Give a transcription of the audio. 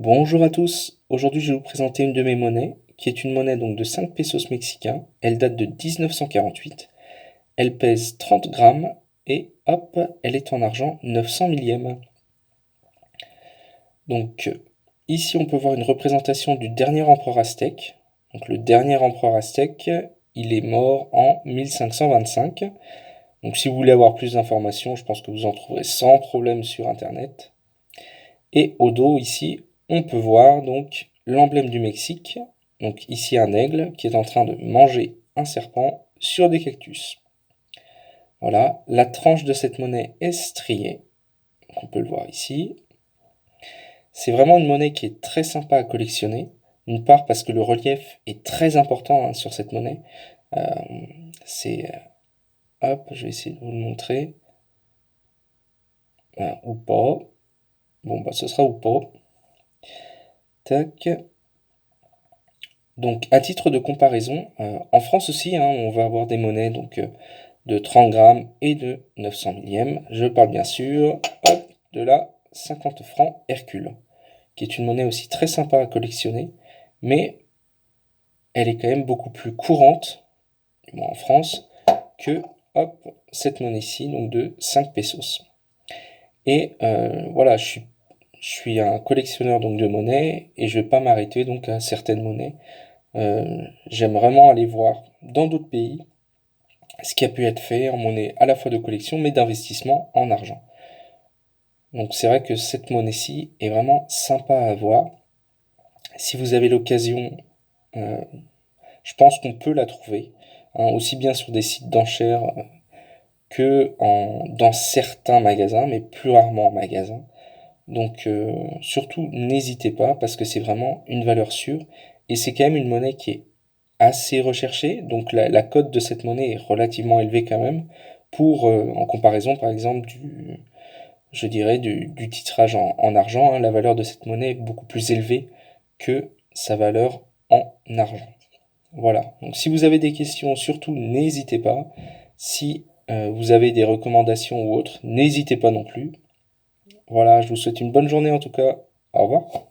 Bonjour à tous, aujourd'hui je vais vous présenter une de mes monnaies, qui est une monnaie donc de 5 pesos mexicains. Elle date de 1948, elle pèse 30 grammes et hop, elle est en argent 900 millièmes. Donc ici on peut voir une représentation du dernier empereur aztèque. Donc le dernier empereur aztèque, il est mort en 1525. Donc si vous voulez avoir plus d'informations, je pense que vous en trouverez sans problème sur internet. Et au dos ici, on peut voir donc l'emblème du Mexique. Donc ici un aigle qui est en train de manger un serpent sur des cactus. Voilà, la tranche de cette monnaie est striée. Donc on peut le voir ici. C'est vraiment une monnaie qui est très sympa à collectionner. D'une part parce que le relief est très important sur cette monnaie. Euh, c'est... Hop, je vais essayer de vous le montrer. Ou pas. Bon, bah ce sera ou pas. Tac. Donc, à titre de comparaison, en France aussi, on va avoir des monnaies de 30 grammes et de 900 millièmes. Je parle bien sûr de la 50 francs Hercule, qui est une monnaie aussi très sympa à collectionner, mais elle est quand même beaucoup plus courante, du moins en France, que cette monnaie-ci, donc de 5 pesos. Et voilà, je suis un collectionneur donc de monnaies et je ne vais pas m'arrêter donc à certaines monnaies. J'aime vraiment aller voir dans d'autres pays ce qui a pu être fait en monnaie à la fois de collection mais d'investissement en argent. Donc c'est vrai que cette monnaie-ci est vraiment sympa à avoir. Si vous avez l'occasion, euh, je pense qu'on peut la trouver, aussi bien sur des sites d'enchères dans certains magasins, mais plus rarement en magasin. Donc surtout n'hésitez pas parce que c'est vraiment une valeur sûre et c'est quand même une monnaie qui est assez recherchée. Donc la cote de cette monnaie est relativement élevée quand même en comparaison par exemple je dirais du titrage en argent. La valeur de cette monnaie est beaucoup plus élevée que sa valeur en argent. Voilà. Donc si vous avez des questions, surtout n'hésitez pas. Si vous avez des recommandations ou autres, n'hésitez pas non plus. Voilà, je vous souhaite une bonne journée en tout cas. Au revoir.